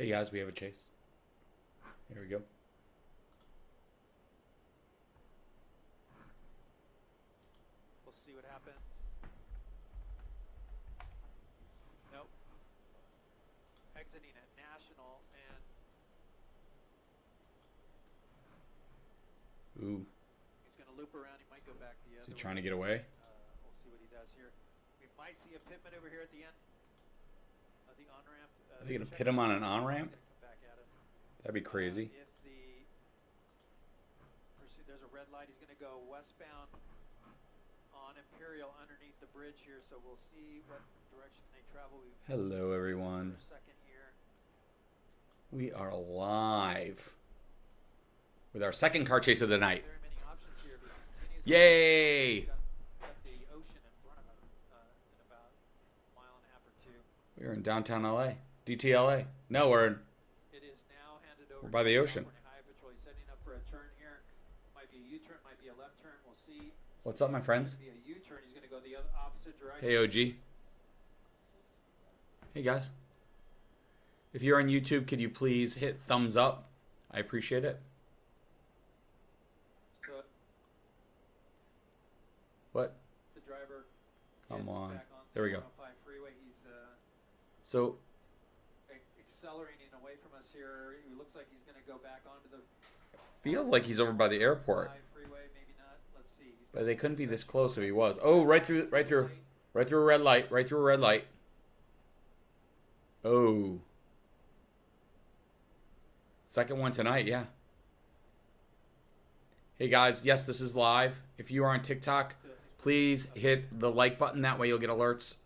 Hey guys, we have a chase. Here we go. We'll see what happens. Nope. Exiting at National and Ooh. he's going to loop around. He might go back the other Is he way. trying to get away? We'll see what he does here. We might see a pitman over here at the end of the on-ramp. Are they going to pit him on an on-ramp? That'd be crazy. There's a red light. He's going to go westbound on Imperial underneath the bridge here, so we'll see what direction they travel. Hello, everyone. Second here. We are live with our second car chase of the night. Very many options here, but he continues. Yay! Got the ocean in front of him in about a mile and a half or two. We're in downtown LA. DTLA. No, we're in. It is now handed over. We're by the ocean. High Patrol. He's setting up for a turn here. Might be a U-turn, might be a left turn. We'll see. What's up, my friends? Be a U-turn. He's going to go the opposite direction. Hey, OG. Hey, guys. If you're on YouTube, could you please hit thumbs up? I appreciate it. So What? the driver Come gets on. back on There we the go. 105 freeway. He's So, accelerating away from us here. He looks like he's going to go back onto the feels like he's over by the airport. freeway. Maybe not. Let's see. He's But they couldn't be this close if he was. Oh, right through a red light. Right through a red light. Oh. Second one tonight, yeah. Hey guys, yes, this is live. If you are on TikTok, please hit the like button. That way you'll get alerts.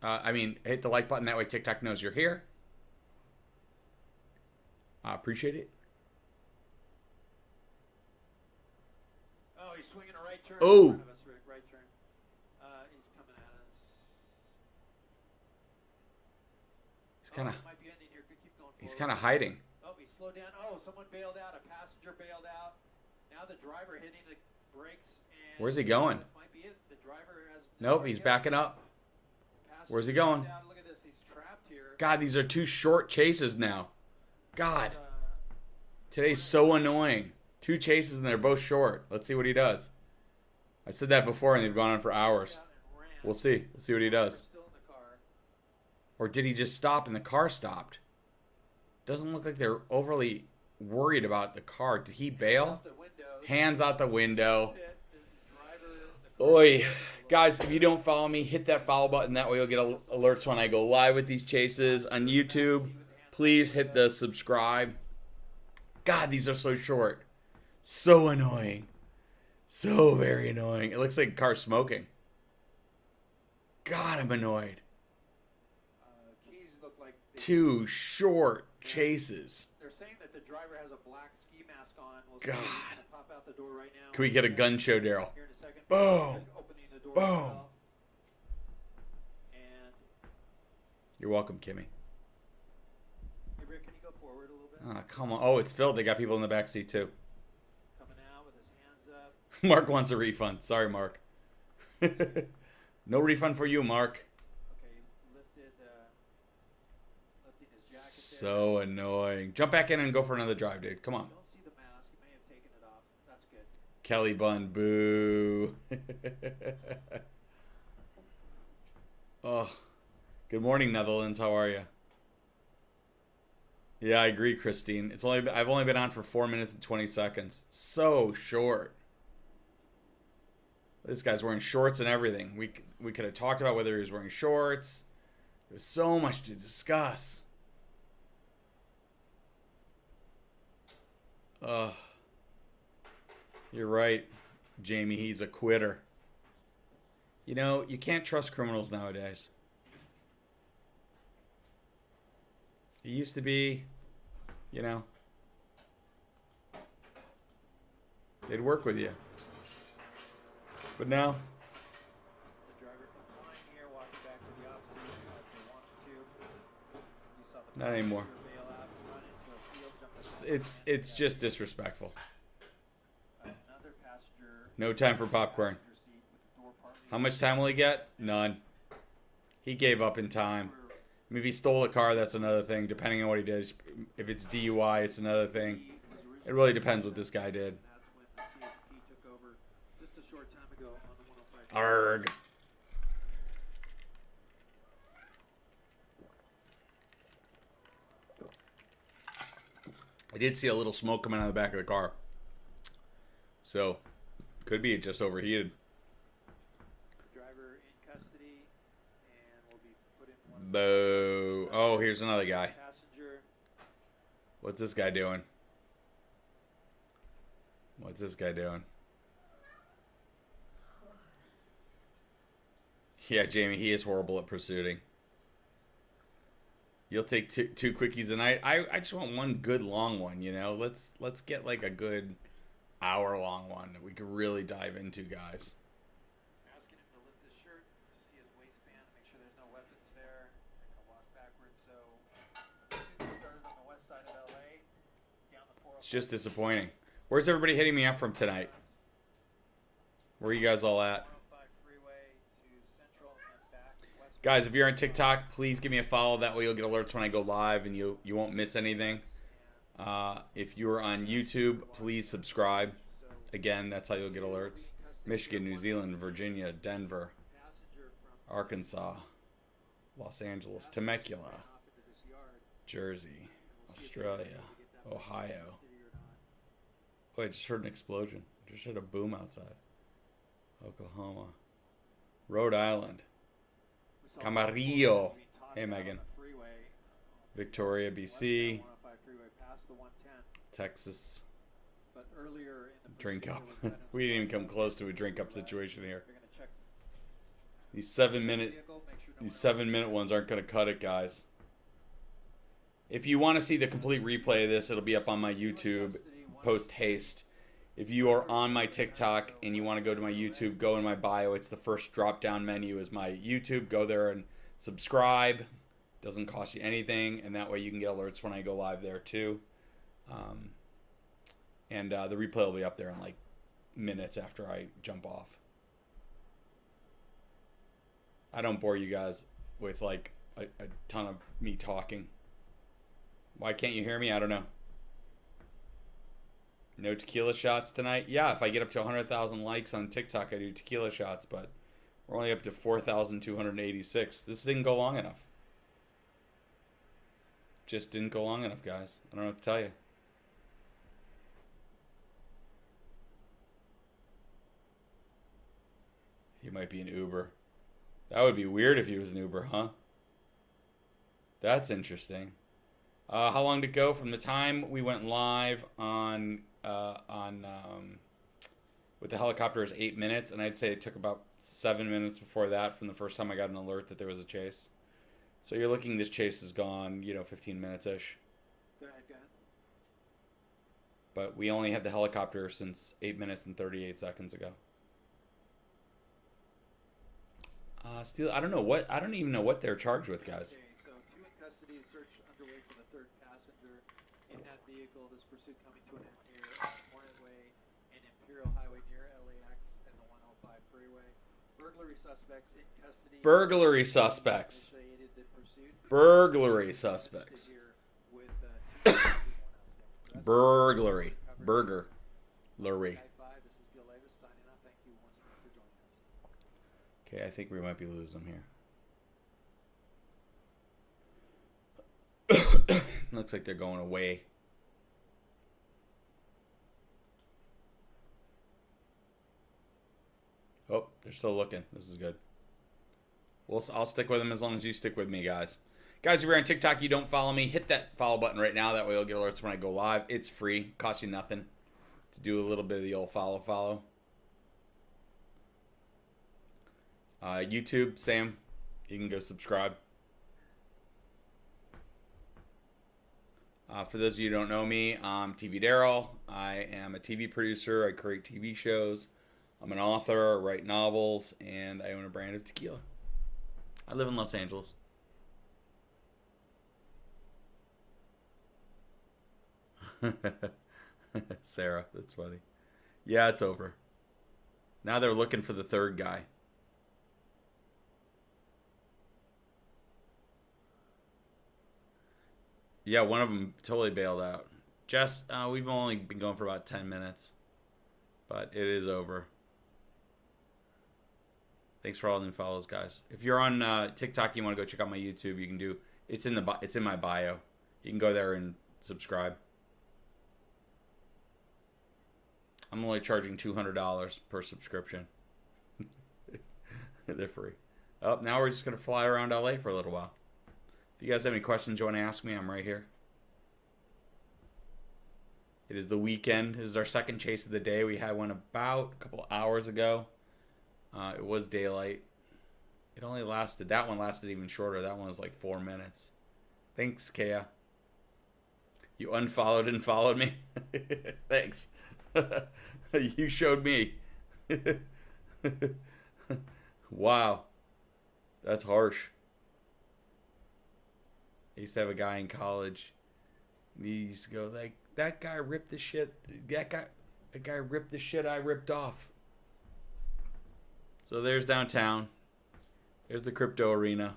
Hit the like button. That way TikTok knows you're here. I appreciate it. Oh, he's swinging a right turn. Oh. In front of us, Rick. Right turn. He's coming at us. He's kind of He might be ending here. Keep going he's forward. kind of hiding. Oh, he slowed down. Oh, someone bailed out. A passenger bailed out. Now the driver hitting the brakes. And Where's he going? This might be it. The driver has. Nope, he's backing up. Passenger Where's he going? bailed out. Look at this. He's trapped here. God, these are two short chases now. God, Uh, today's so annoying. Two chases and they're both short. Let's see what he does. I said that before and they've gone on for hours. out and ran. We'll see. We'll see what he does. Still in the car. Or did he just stop and the car stopped? Doesn't look like they're overly worried about the car. Did he bail? Out the window. Hands out the window. Pit, the driver, Oi. Guys, if you don't follow me, hit that follow button. That way you'll get alerts when I go live with these chases on YouTube. Please hit the subscribe. God, these are so short. So annoying. So very annoying. It looks like a car smoking. God, I'm annoyed. keys look like Two short chases. they're saying that the driver has a black ski mask on. We'll God. see. He's gonna pop out the door right now. Can we get a gun show, Daryl? Here in a second. Boom. Opening the door Boom. as well. And You're welcome, Kimmy. hey, Rick, can you go forward a little bit? Oh, come on. Oh, it's filled. They got people in the back seat, too. Coming out with his hands up. Mark wants a refund. Sorry, Mark. No refund for you, Mark. Okay, lifting his jacket So annoying. Jump back in and go for another drive, dude. Come on. there. Don't see the mask. He may have taken it off. That's good. Kelly Bun, boo. Oh, good morning, Netherlands. How are you? Yeah, I agree, Christine. I've only been on for 4 minutes and 20 seconds. So short. This guy's wearing shorts and everything. We could have talked about whether he was wearing shorts. There's so much to discuss. You're right, Jamie. He's a quitter. You know, you can't trust criminals nowadays. It used to be, you know, they'd work with you. But now, The driver complying here, walking back to the opposite as they wanted to. You saw the not anymore. passenger bail out, run into a field, jump It's just disrespectful. another passenger No time for popcorn. passenger seat with the door partly How much time will he get? None. He gave up in time. mean, if he stole a car, that's another thing. Depending on what he does, if it's DUI, it's another thing. It really depends what this guy did. That's when the CSP took over just a short time ago on the 105. Arg. I did see a little smoke coming out of the back of the car. So, could be it just overheated. The driver in custody and will be put in one. Boo. Oh, here's another guy. Passenger. What's this guy doing? What's this guy doing? Yeah, Jamie, he is horrible at pursuing. You'll take two quickies a night. I just want one good long one, you know. Let's get like a good hour-long one that we could really dive into, guys. Asking him to lift his shirt to see his waistband, make sure there's no weapons there. They're gonna walk backwards. So shooting started on the west side of LA, down the 405. It's just disappointing. Where's everybody hitting me up from tonight? Where are you guys all at? 105 freeway to Central and back west. Guys, if you're on TikTok, please give me a follow. That way you'll get alerts when I go live and you won't miss anything. If you're on YouTube, please subscribe. Again, that's how you'll get alerts. Michigan, New Zealand, Virginia, Denver, Passenger from Arkansas, Los Angeles, Temecula, off into this yard. Jersey, Australia, Ohio. City or not. Oh, I just heard an explosion. I just heard a boom outside. Oklahoma, Rhode Island, We saw Camarillo. being tossed Hey, out on Megan. the freeway, Victoria, BC, 105 freeway past the 110. Texas. But earlier in the Drink up. procedure was that We didn't even come close to a drink up situation here. They're gonna check These the 7-minute vehicle, make sure no These one 7-minute ones aren't going to cut it, guys. If you want to see the complete replay of this, it'll be up on my YouTube post haste. If you are on my TikTok and you want to go to my YouTube, go in my bio. It's the first drop-down menu is my YouTube. Go there and subscribe. Doesn't cost you anything, and that way you can get alerts when I go live there too. And the replay will be up there in like minutes after I jump off. I don't bore you guys with like a ton of me talking. Why can't you hear me? I don't know. No tequila shots tonight? Yeah, if I get up to 100,000 likes on TikTok, I do tequila shots, but we're only up to 4,286. This didn't go long enough. Just didn't go long enough, guys. I don't know what to tell you. He might be an Uber. That would be weird if he was an Uber, huh? That's interesting. How long to go from the time we went live on with the helicopter is 8 minutes, and I'd say it took about 7 minutes before that from the first time I got an alert that there was a chase. So you're looking, this chase is gone, 15 minutes-ish. Go ahead, go ahead. But we only had the helicopter since 8 minutes and 38 seconds ago. I don't even know what they're charged with, guys. Okay, so 2 in custody, search underway for the 3rd passenger in that vehicle. This pursuit coming to an end here on Hornet Way and Imperial Highway near LAX and the 105 freeway. Burglary suspects in custody. Burglary suspects. Initiated the pursuit. Burglary suspects. Here with, 2 else. So that's Burglary. covered. Burger. Lurry. Sky 5, this is Gil Davis signing off. Thank you once again for joining us. Okay, I think we might be losing them here. Looks like they're going away. Oh, they're still looking. This is good. I'll stick with them as long as you stick with me, guys. Guys, if you're on TikTok, you don't follow me, hit that follow button right now. That way you'll get alerts when I go live. It's free. Costs you nothing to do a little bit of the old follow. YouTube, Sam, you can go subscribe. For those of you who don't know me, I'm TV Daryl. I am a TV producer. I create TV shows. I'm an author. I write novels, and I own a brand of tequila. I live in Los Angeles. Sarah, that's funny. Yeah, it's over. Now they're looking for the 3rd guy. Yeah, one of them totally bailed out. Jess, we've only been going for about 10 minutes, but it is over. Thanks for all the new follows, guys. If you're on TikTok, you want to go check out my YouTube, you can do. It's in my bio. You can go there and subscribe. I'm only charging $200 per subscription. They're free. Oh, now we're just gonna fly around LA for a little while. If you guys have any questions you want to ask me, I'm right here. It is the weekend. This is our second chase of the day. We had one about a couple hours ago. It was daylight. It only lasted, that one lasted even shorter. That one was like 4 minutes. Thanks, Kea. You unfollowed and followed me. Thanks. You showed me. Wow. That's harsh. I used to have a guy in college. He used to go like, that guy ripped the shit. That guy ripped the shit I ripped off. So there's downtown. There's the crypto arena.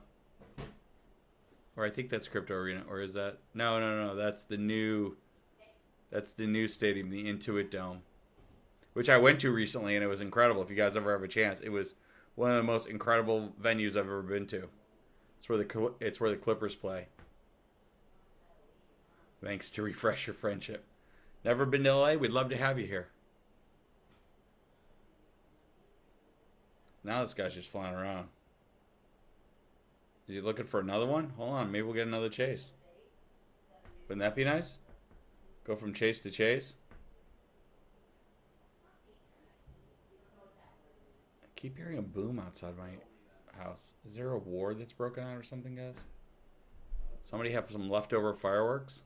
Or I think that's crypto arena. Or is that? No. That's the new stadium, the Intuit Dome, which I went to recently, and it was incredible. If you guys ever have a chance, it was one of the most incredible venues I've ever been to. It's where the Clippers play. Thanks to Refresh Your Friendship. Never been to LA? We'd love to have you here. Now this guy's just flying around. Is he looking for another one? Hold on, maybe we'll get another chase. Wouldn't that be nice? Go from chase to chase. I keep hearing a boom outside my house. Is there a war that's broken out or something, guys? Somebody have some leftover fireworks?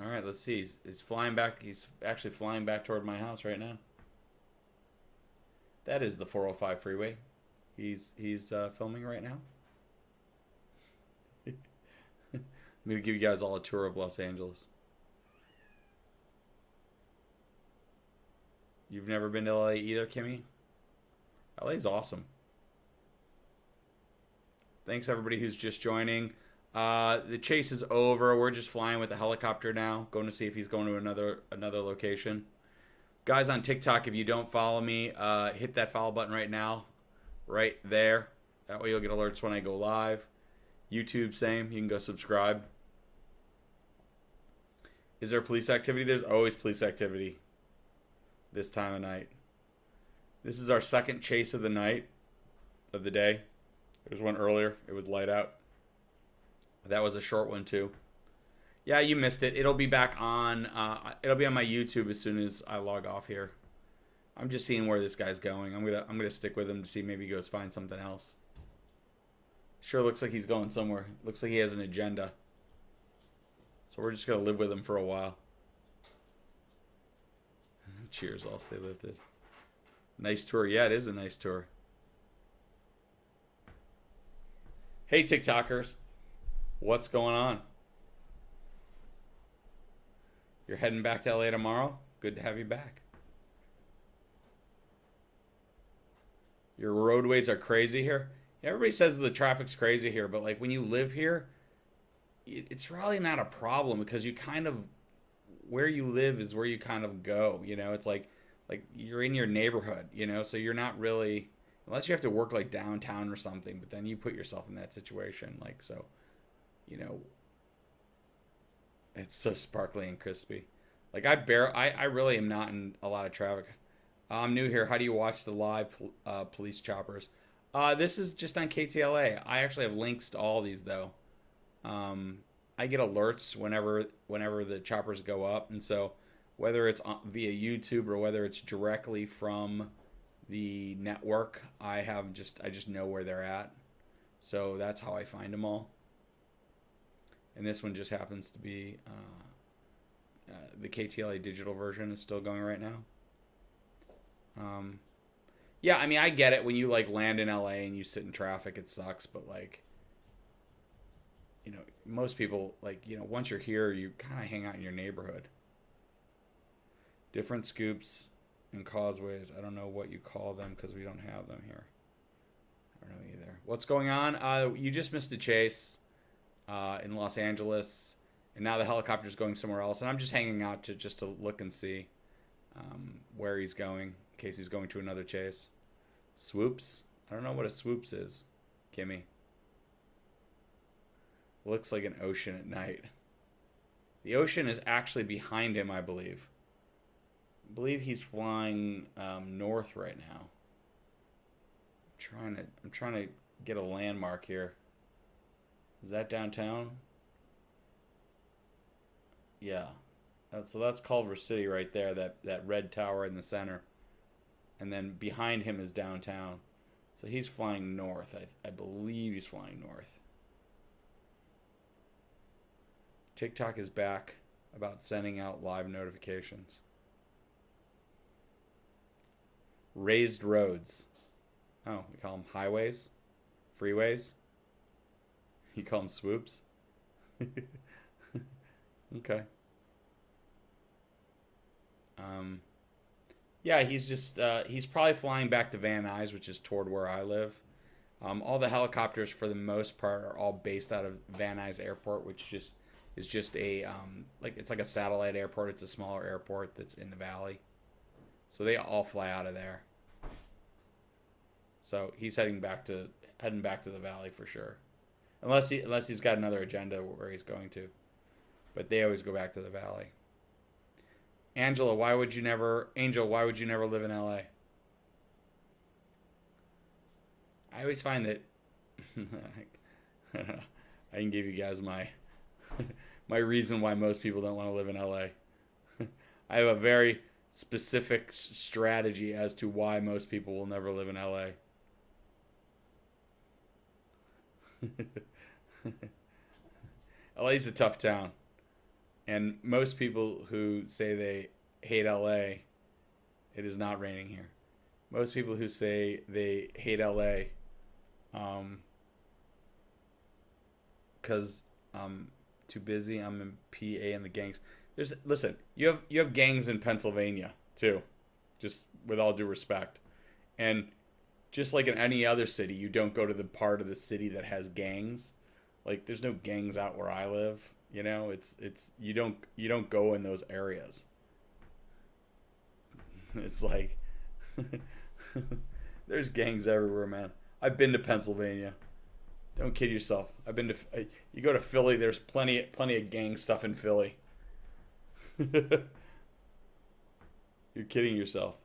All right, let's see. He's flying back. He's actually flying back toward my house right now. That is the 405 freeway. He's filming right now. I'm going to give you guys all a tour of Los Angeles. You've never been to LA either, Kimmy? LA's awesome. Thanks everybody who's just joining. The chase is over. We're just flying with a helicopter now, going to see if he's going to another location. Guys on TikTok, if you don't follow me, hit that follow button right now, right there. That way you'll get alerts when I go live. YouTube, same. You can go subscribe. Is there police activity? There's always police activity this time of night. This is our second chase of the night, of the day. There was one earlier. It was light out. That was a short one too. Yeah, you missed it. It'll be back on. It'll be on my YouTube as soon as I log off here. I'm just seeing where this guy's going. I'm gonna stick with him to see maybe he goes find something else. Sure looks like he's going somewhere. Looks like he has an agenda. So we're just gonna live with him for a while. Cheers, all stay lifted. Nice tour. Yeah, it is a nice tour. Hey, TikTokers. What's going on? You're heading back to LA tomorrow? Good to have you back. Your roadways are crazy here? Everybody says the traffic's crazy here, but like when you live here, it's really not a problem because you kind of, where you live is where you kind of go, you know? It's like you're in your neighborhood, you know? So you're not really, unless you have to work like downtown or something, but then you put yourself in that situation. Like, so, you know, it's so sparkly and crispy. Like I really am not in a lot of traffic. I'm new here. How do you watch the live police choppers? This is just on KTLA. I actually have links to all these though. I get alerts whenever the choppers go up, and so whether it's via YouTube or whether it's directly from the network, I just know where they're at. So that's how I find them all. And this one just happens to be the KTLA digital version is still going right now. Yeah, I mean, I get it when you like land in LA and you sit in traffic, it sucks, but like, you know, most people, like, you know, once you're here, you kind of hang out in your neighborhood. Different scoops and causeways. I don't know what you call them because we don't have them here. I don't know either. What's going on? You just missed a chase in Los Angeles, and now the helicopter's going somewhere else. And I'm just hanging out to look and see where he's going in case he's going to another chase. Swoops? I don't know what a swoops is, Kimmy. Looks like an ocean at night. The ocean is actually behind him, I believe. I believe he's flying north right now. I'm trying to get a landmark here. Is that downtown? Yeah. So that's Culver City right there, that red tower in the center. And then behind him is downtown. So he's flying north. I believe he's flying north. TikTok is back about sending out live notifications. Raised roads. Oh, we call them highways? Freeways? You call them swoops? Okay. Yeah, he's probably flying back to Van Nuys, which is toward where I live. All the helicopters, for the most part, are all based out of Van Nuys Airport, which is just a it's like a satellite airport. It's a smaller airport that's in the valley, so they all fly out of there. So he's heading back to the valley for sure, unless he's got another agenda where he's going to, but they always go back to the valley. Angel, why would you never live in LA? I always find that I can give you guys my reason why most people don't want to live in LA. I have a very specific strategy as to why most people will never live in LA. LA's a tough town. And most people who say they hate LA, it is not raining here. Most people who say they hate LA, because I'm too busy, I'm in PA and the gangs. Listen, you have gangs in Pennsylvania too, just with all due respect. And just like in any other city, you don't go to the part of the city that has gangs. Like there's no gangs out where I live. You know, it's you don't go in those areas. It's like there's gangs everywhere, man. I've been to Pennsylvania. Don't kid yourself. You go to Philly, there's plenty of gang stuff in Philly. You're kidding yourself.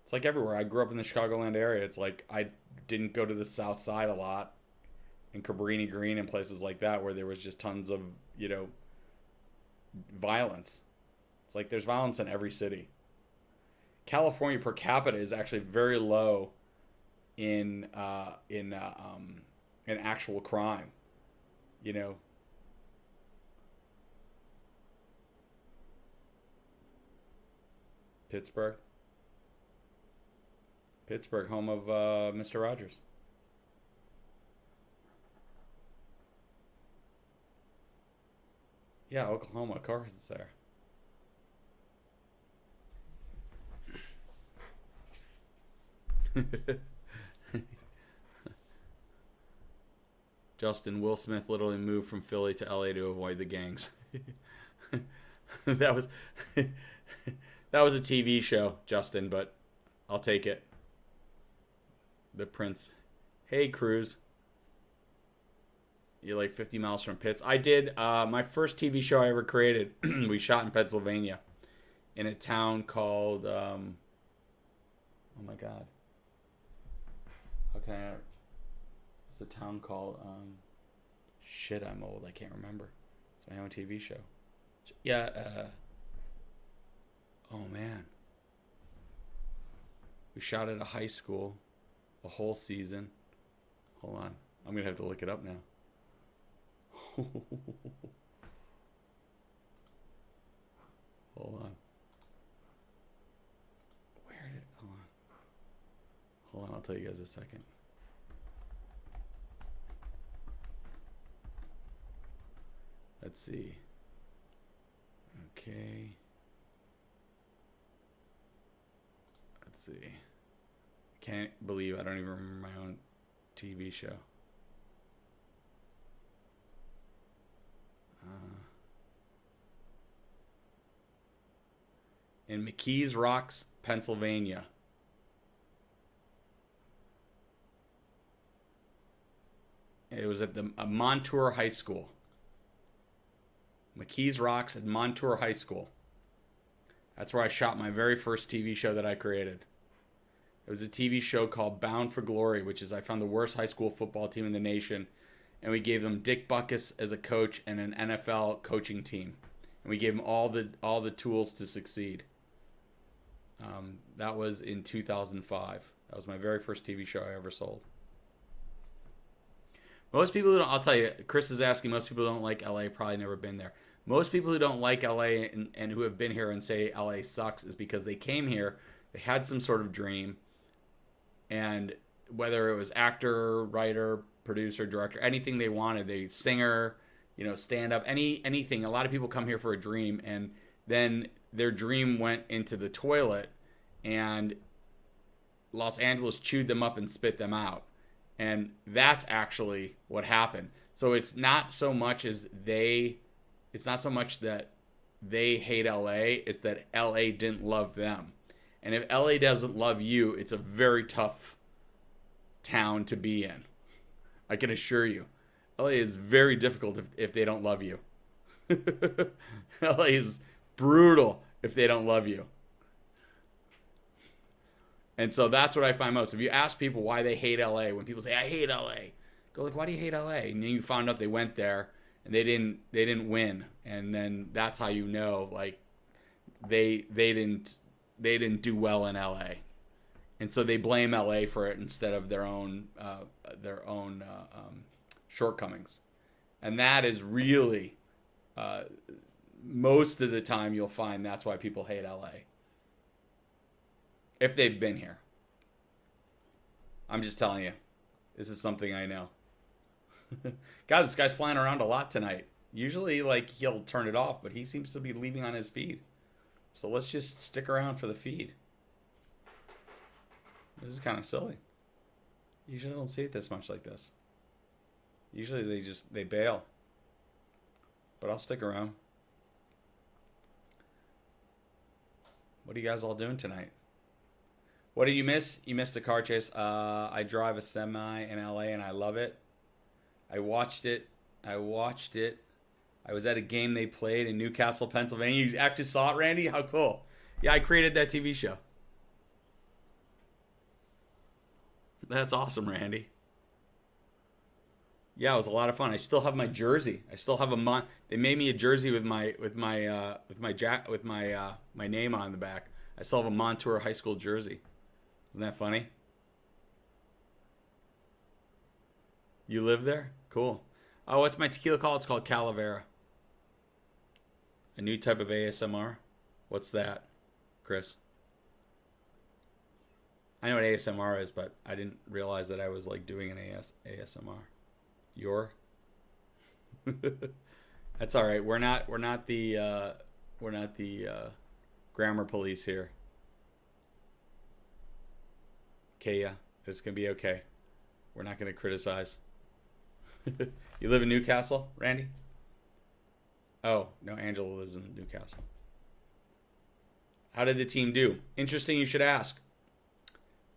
It's like everywhere. I grew up in the Chicagoland area. It's like I didn't go to the South Side a lot, in Cabrini Green and places like that where there was just tons of, violence. It's like there's violence in every city. California per capita is actually very low in actual crime. Pittsburgh, home of Mr. Rogers. Yeah, Oklahoma, of course it's there. Justin, Will Smith literally moved from Philly to LA to avoid the gangs. that was a TV show, Justin, but I'll take it. The Prince. Hey, Cruz. You're like 50 miles from Pitts. I did my first TV show I ever created. We shot in Pennsylvania, in a town called. Oh my God. Okay, it's a town called. Shit, I'm old. I can't remember. It's my own TV show. Yeah. Oh man. We shot at a high school, a whole season. Hold on, I'm gonna have to look it up now. Hold on. Hold on, I'll tell you guys a second. Let's see. Okay. Let's see. Can't believe I don't even remember my own TV show. In McKees Rocks, Pennsylvania. It was at the Montour High School. McKees Rocks at Montour High School. That's where I shot my very first TV show that I created. It was a TV show called Bound for Glory, which is I found the worst high school football team in the nation, and we gave them Dick Butkus as a coach and an NFL coaching team, and we gave them all the tools to succeed. That was in 2005. That was my very first TV show I ever sold. Most people who don't, I'll tell you, Chris is asking, most people who don't like LA probably never been there. Most people who don't like LA and who have been here and say LA sucks is because they came here, they had some sort of dream, and whether it was actor, writer, producer, director, anything they wanted, they singer, stand up, anything. A lot of people come here for a dream, and then their dream went into the toilet, and Los Angeles chewed them up and spit them out. And that's actually what happened. So it's not so much that they hate LA, it's that LA didn't love them. And if LA doesn't love you, it's a very tough town to be in. I can assure you. LA is very difficult if they don't love you. LA is brutal if they don't love you. And so that's what I find most. If you ask people why they hate LA, when people say, I hate LA, go like, why do you hate LA? And then you find out they went there and they didn't win. And then that's how you know, like, they didn't do well in LA. And so they blame LA for it instead of their own shortcomings. And that is really, most of the time you'll find that's why people hate LA. If they've been here. I'm just telling you. This is something I know. God, this guy's flying around a lot tonight. Usually, like, he'll turn it off, but he seems to be leaving on his feed. So let's just stick around for the feed. This is kind of silly. Usually I don't see it this much like this. Usually they bail. But I'll stick around. What are you guys all doing tonight? What did you miss? You missed a car chase. I drive a semi in LA and I love it. I watched it. I was at a game they played in Newcastle, Pennsylvania. You actually saw it, Randy? How cool. Yeah, I created that TV show. That's awesome, Randy. Yeah, it was a lot of fun. I still have my jersey. I still have they made me a jersey with my name on the back. I still have a Montour High School jersey. Isn't that funny? You live there? Cool. Oh, what's my tequila called? It's called Calavera. A new type of ASMR? What's that, Chris? I know what ASMR is, but I didn't realize that I was like doing an ASMR. That's all right. We're not the grammar police here. Okay, yeah, it's gonna be okay. We're not gonna criticize. You live in Newcastle, Randy? Oh, no, Angela lives in Newcastle. How did the team do? Interesting you should ask.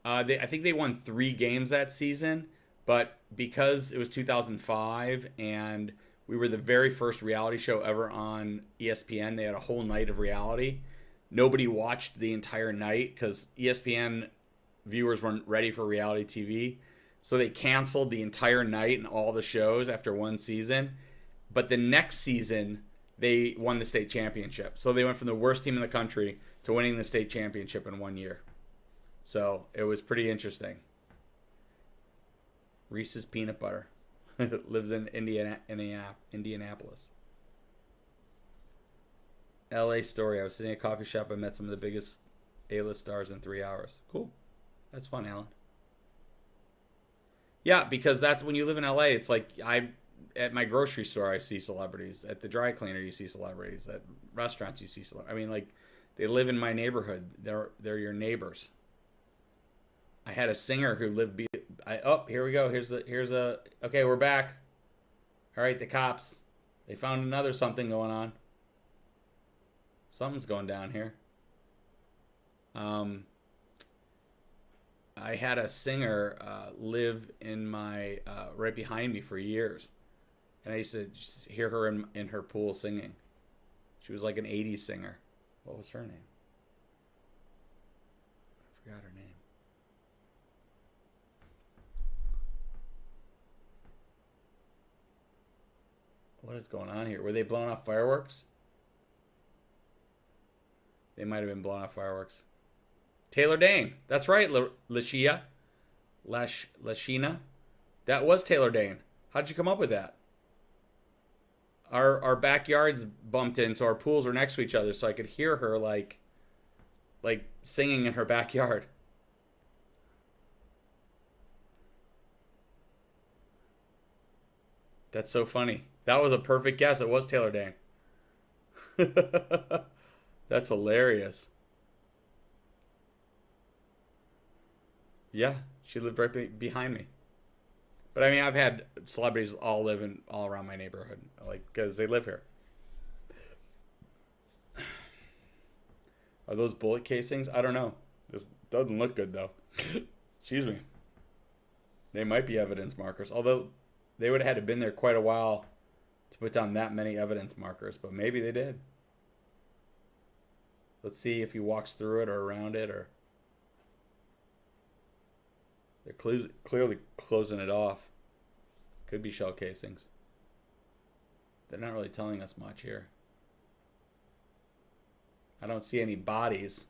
I think they won 3 games that season, but because it was 2005 and we were the very first reality show ever on ESPN, they had a whole night of reality. Nobody watched the entire night because ESPN viewers weren't ready for reality TV. So they canceled the entire night and all the shows after one season. But the next season, they won the state championship. So they went from the worst team in the country to winning the state championship in 1 year. So it was pretty interesting. Reese's Peanut Butter lives in Indianapolis. LA story. I was sitting at a coffee shop. I met some of the biggest A-list stars in 3 hours. Cool. That's fun, Alan. Yeah, because that's when you live in LA. It's like at my grocery store, I see celebrities. At the dry cleaner, you see celebrities. At restaurants, you see celebrities. I mean, like, they live in my neighborhood. They're your neighbors. I had a singer who lived. Oh, here we go. Here's a. Okay, we're back. All right, the cops. They found another something going on. Something's going down here. I had a singer live in my right behind me for years, and I used to just hear her in her pool singing. She was like an '80s singer. What was her name? I forgot her name. What is going on here? Were they blowing off fireworks? They might have been blowing off fireworks. Taylor Dane. That's right, Lashina. That was Taylor Dane. How'd you come up with that? Our backyards bumped in, so our pools were next to each other, so I could hear her like singing in her backyard. That's so funny. That was a perfect guess. It was Taylor Dane. That's hilarious. Yeah, she lived right behind me. But I mean, I've had celebrities all living all around my neighborhood, like because they live here. Are those bullet casings? I don't know. This doesn't look good though. Excuse me. They might be evidence markers, although they would have had to been there quite a while to put down that many evidence markers, but maybe they did. Let's see if he walks through it or around it, or they're clearly closing it off. Could be shell casings. They're not really telling us much here. I don't see any bodies.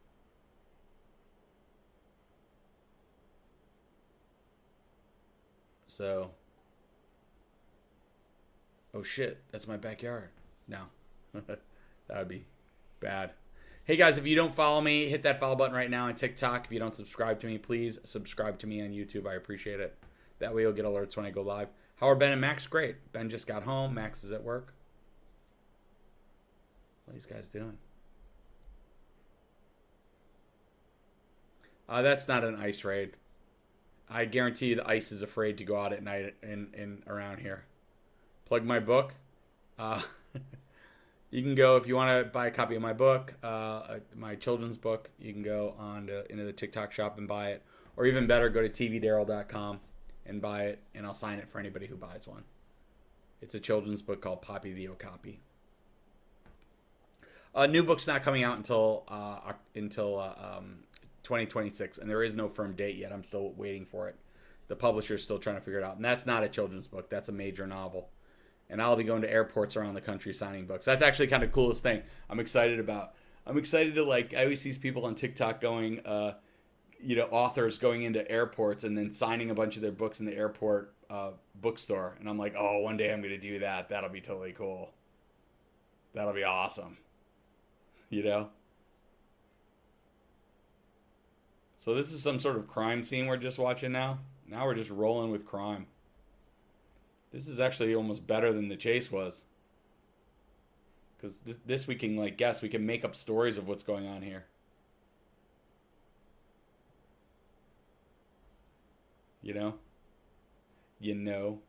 So, oh shit, that's my backyard. No, that would be bad. Hey guys, if you don't follow me, hit that follow button right now on TikTok. If you don't subscribe to me, please subscribe to me on YouTube. I appreciate it. That way you'll get alerts when I go live. How are Ben and Max? Great. Ben just got home. Max is at work. What are these guys doing? That's not an ice raid. I guarantee you the ice is afraid to go out at night in around here. Plug my book. You can go if you want to buy a copy of my book, my children's book. You can go into the TikTok shop and buy it, or even better, go to tvdaryl.com and buy it, and I'll sign it for anybody who buys one. It's a children's book called Poppy the Okapi. New book's not coming out until 2026, and there is no firm date yet. I'm still waiting for it. The publisher's still trying to figure it out, and that's not a children's book. That's a major novel. And I'll be going to airports around the country signing books. That's actually kind of the coolest thing I'm excited about. I'm excited to, like, I always see these people on TikTok going, authors going into airports and then signing a bunch of their books in the airport bookstore. And I'm like, oh, one day I'm going to do that. That'll be totally cool. That'll be awesome. You know? So this is some sort of crime scene we're just watching now. Now we're just rolling with crime. This is actually almost better than the chase was. Because this we can, like, guess. We can make up stories of what's going on here. You know? You know?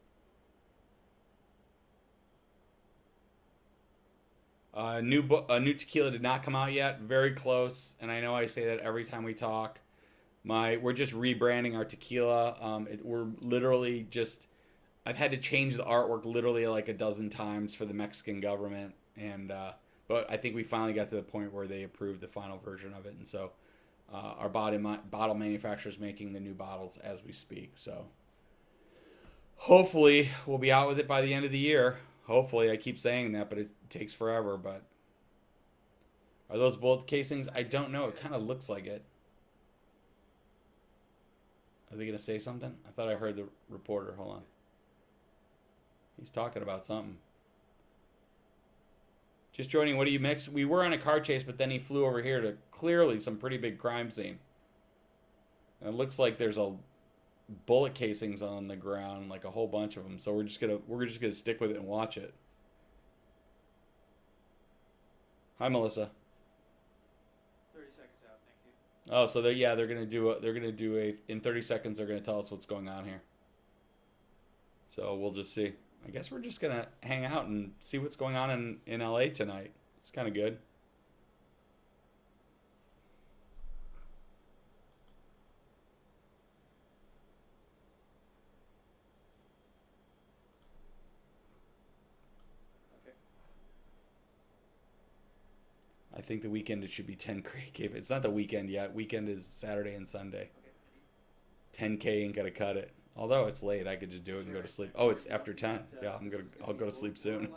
New tequila did not come out yet. Very close. And I know I say that every time we talk. We're just rebranding our tequila. We're literally just... I've had to change the artwork literally like a dozen times for the Mexican government, and but I think we finally got to the point where they approved the final version of it, and so our bottle manufacturer is making the new bottles as we speak. So hopefully we'll be out with it by the end of the year. Hopefully, I keep saying that, but it takes forever. But are those bullet casings? I don't know. It kind of looks like it. Are they gonna say something? I thought I heard the reporter. Hold on. He's talking about something. Just joining, what do you mix? We were on a car chase, but then he flew over here to clearly some pretty big crime scene. And it looks like there's a bullet casings on the ground, like a whole bunch of them. So we're just gonna stick with it and watch it. Hi, Melissa. 30 seconds out, thank you. Oh, so they're gonna do a in 30 seconds. They're gonna tell us what's going on here. So we'll just see. I guess we're just gonna hang out and see what's going on in LA tonight. It's kind of good. Okay. I think the weekend it should be 10K. It's not the weekend yet. Weekend is Saturday and Sunday. Okay. 10K ain't gonna cut it. Although it's late, I could just do it and go to sleep. Oh, it's after 10. Yeah, I'll go to sleep soon.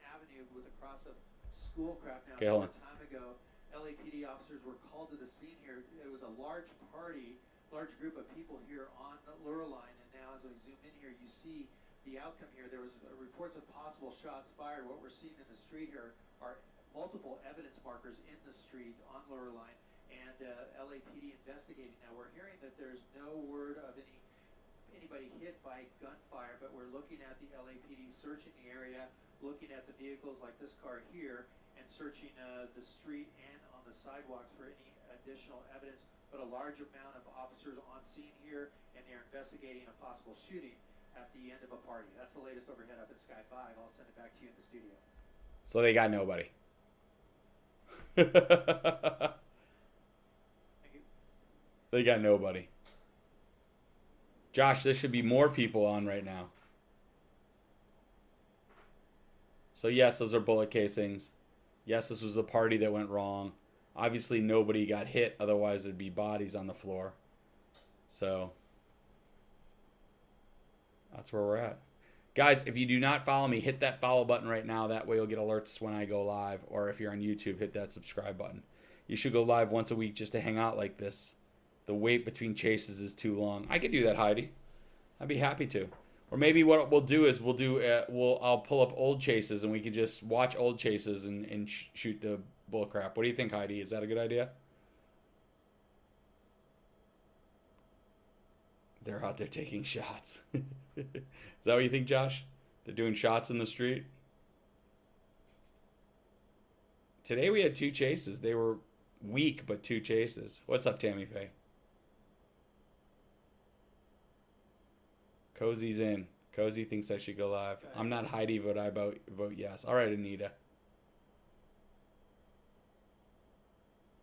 Avenue with across a Schoolcraft now. Okay, hold on. A time ago, LAPD officers were called to the scene here. It was a large party, large group of people here on the Lurline, and now as we zoom in here, you see the outcome here. There was reports of possible shots fired. What we're seeing in the street here are multiple evidence markers in the street on Lurline, and LAPD investigating. Now we're hearing that there's no word of anybody hit by gunfire, but we're looking at the LAPD searching the area, looking at the vehicles like this car here, and searching the street and on the sidewalks for any additional evidence. But a large amount of officers on scene here, and they're investigating a possible shooting at the end of a party. That's the latest overhead up at Sky 5. I'll send it back to you in the studio. So they got nobody. Thank you. They got nobody. Josh, there should be more people on right now. So yes, those are bullet casings. Yes, this was a party that went wrong. Obviously, nobody got hit. Otherwise, there'd be bodies on the floor. So that's where we're at. Guys, if you do not follow me, hit that follow button right now. That way you'll get alerts when I go live. Or if you're on YouTube, hit that subscribe button. You should go live once a week just to hang out like this. The wait between chases is too long. I could do that, Heidi. I'd be happy to. Or maybe what we'll do is I'll pull up old chases and we could just watch old chases and shoot the bull crap. What do you think, Heidi? Is that a good idea? They're out there taking shots. Is that what you think, Josh? They're doing shots in the street? Today we had 2 chases. They were weak, but 2 chases. What's up, Tammy Faye? Cozy's in. Cozy thinks I should go live. I'm not Heidi, but I vote yes. All right, Anita.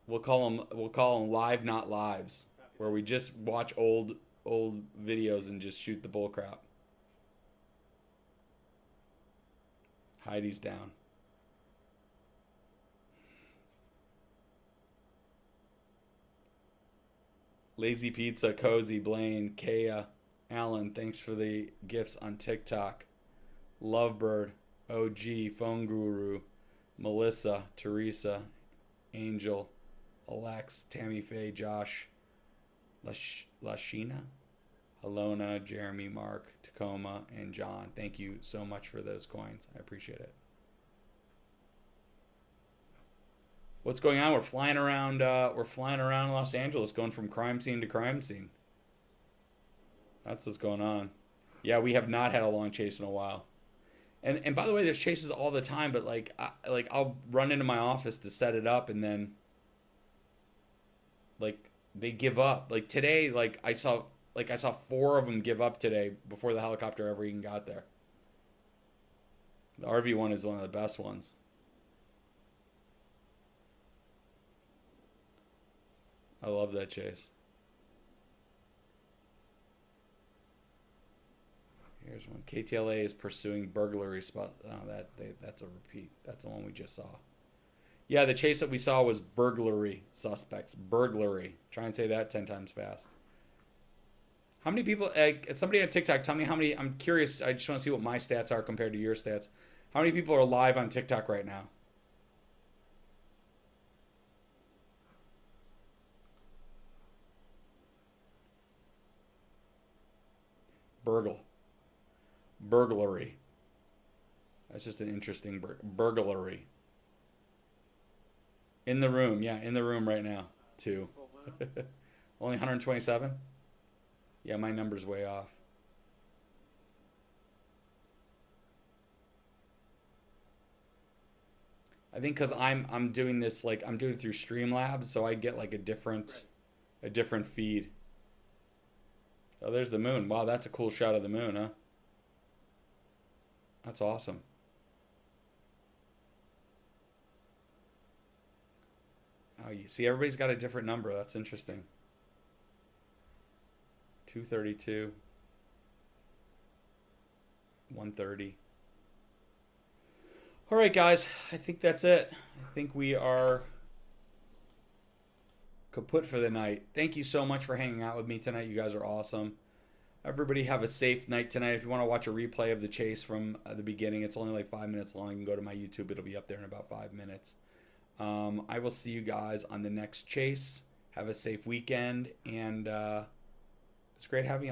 We'll call them live, not lives, where we just watch old videos and just shoot the bull crap. Heidi's down. Lazy Pizza, Cozy, Blaine, Kaya, Alan, thanks for the gifts on TikTok. Lovebird, OG, Phone Guru, Melissa, Teresa, Angel, Alex, Tammy Faye, Josh, Lashina, Alona, Jeremy, Mark, Tacoma, and John. Thank you so much for those coins. I appreciate it. What's going on? We're flying around Los Angeles, going from crime scene to crime scene. That's what's going on. Yeah, we have not had a long chase in a while. And by the way, there's chases all the time, but I'll run into my office to set it up, and then they give up. Like today, I saw 4 of them give up today before the helicopter ever even got there. The RV one is one of the best ones. I love that chase. Here's one. KTLA is pursuing burglary spot. Oh, that's a repeat. That's the one we just saw. Yeah, the chase that we saw was burglary suspects. Burglary. Try and say that 10 times fast. How many people? Somebody on TikTok, tell me how many. I'm curious. I just want to see what my stats are compared to your stats. How many people are live on TikTok right now? Burglary. That's just an interesting burglary. In the room, yeah, in the room right now, 2. Only 127? Yeah, my number's way off. I think because I'm doing this I'm doing it through Streamlabs, so I get a different. a different feed. Oh, there's the moon. Wow, that's a cool shot of the moon, huh? That's awesome. Oh, you see, everybody's got a different number. That's interesting. 232. 130. All right, guys. I think that's it. I think we are kaput for the night. Thank you so much for hanging out with me tonight. You guys are awesome. Everybody have a safe night tonight. If you want to watch a replay of the chase from the beginning, it's only like 5 minutes long. You can go to my YouTube. It'll be up there in about 5 minutes. I will see you guys on the next chase. Have a safe weekend, and it's great having you on.